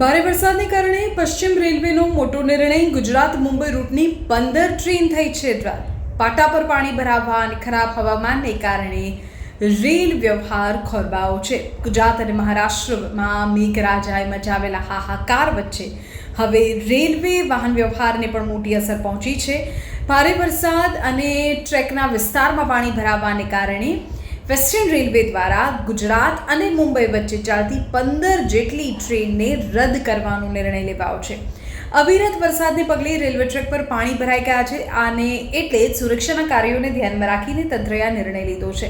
ભારે વરસાદને કારણે પશ્ચિમ રેલવેનો મોટો નિર્ણય. ગુજરાત મુંબઈ રૂટની 15 ટ્રેન થઈ છે રદ. પાટા પર પાણી ભરાવા અને ખરાબ હવામાનને કારણે રેલ વ્યવહાર ખોરવાયો છે. ગુજરાત અને મહારાષ્ટ્રમાં મેઘરાજાએ મચાવેલા હાહાકાર વચ્ચે હવે રેલવે વાહન વ્યવહારને પણ મોટી અસર પહોંચી છે. ભારે વરસાદ અને ટ્રેકના વિસ્તારમાં પાણી ભરાવાને કારણે વેસ્ટર્ન રેલવે દ્વારા ગુજરાત અને મુંબઈ વચ્ચે ચાલતી 15 જેટલી ટ્રેનને રદ કરવાનો નિર્ણય લેવાયો છે. અવિરત વરસાદને પગલે રેલવે ટ્રેક પર પાણી ભરાઈ ગયા છે અને એટલે જ સુરક્ષાના કાર્યોને ધ્યાનમાં રાખીને તંત્રએ આ નિર્ણય લીધો છે.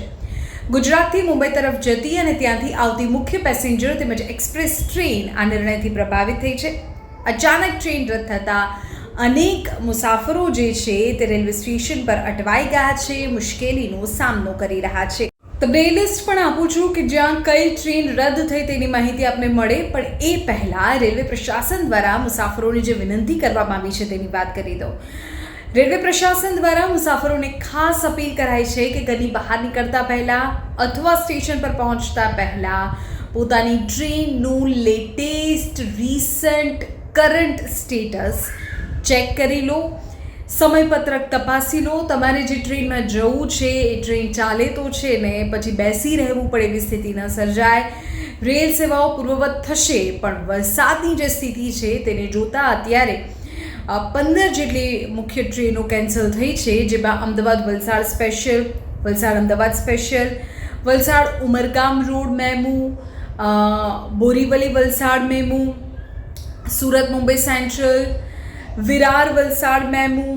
ગુજરાતથી મુંબઈ તરફ જતી અને ત્યાંથી આવતી મુખ્ય પેસેન્જર તેમજ એક્સપ્રેસ ટ્રેન આ નિર્ણયથી પ્રભાવિત થઈ છે. અચાનક ટ્રેન રદ થતાં અનેક મુસાફરો જે છે તે રેલવે સ્ટેશન પર અટવાઈ ગયા છે, મુશ્કેલીનો સામનો કરી રહ્યા છે. તમને એ લિસ્ટ પણ આપું છું કે જ્યાં કઈ ટ્રેન રદ થઈ તેની માહિતી આપને મળે, પણ એ પહેલાં રેલવે પ્રશાસન દ્વારા મુસાફરોને જે વિનંતી કરવામાં આવી છે તેની વાત કરી દઉં. રેલવે પ્રશાસન દ્વારા મુસાફરોને ખાસ અપીલ કરાઈ છે કે ઘરની બહાર નીકળતા પહેલાં અથવા સ્ટેશન પર પહોંચતા પહેલાં પોતાની ટ્રેનનું latest recent current status check કરી લો, સમયપત્રક તપાસી લો. તમારે જે ટ્રેનમાં જવું છે એ ટ્રેન ચાલે તો છે ને પછી બેસી રહેવું પડે એવી સ્થિતિ ન સર્જાય. રેલ સેવાઓ પૂર્વવત થશે, પણ વરસાદની જે સ્થિતિ છે તેને જોતાં અત્યારે 15 જેટલી મુખ્ય ટ્રેનો કેન્સલ થઈ છે, જેમાં Ahmedabad Valsad special, Valsad Ahmedabad special, Valsad Umargam road MEMU, Borivali Valsad MEMU, Surat Mumbai central, Virar Valsad MEMU,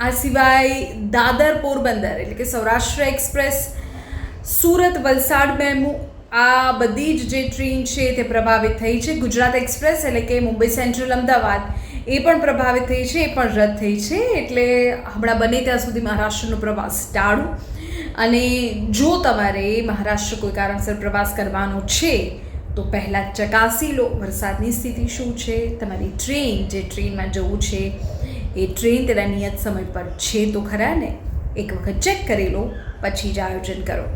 આ સિવાય દાદર પોરબંદર એટલે કે સૌરાષ્ટ્ર એક્સપ્રેસ, સુરત વલસાડ મેમુ, આ બધી જ જે ટ્રેન છે તે પ્રભાવિત થઈ છે. ગુજરાત એક્સપ્રેસ એટલે કે મુંબઈ સેન્ટ્રલ અમદાવાદ એ પણ પ્રભાવિત થઈ છે, એ પણ રદ થઈ છે. એટલે હમણાં બને ત્યાં સુધી મહારાષ્ટ્રનો પ્રવાસ ટાળો. અને જો તમારે મહારાષ્ટ્ર કોઈ કારણસર પ્રવાસ કરવાનો છે તો પહેલાં ચકાસી લો વરસાદની સ્થિતિ શું છે, તમારી ટ્રેન જે ટ્રેનમાં જવું છે એ ટ્રેન તેના નિયત સમય પર છે તો ખરા ને, એક વખત ચેક કરી લો પછી જ આયોજન કરો.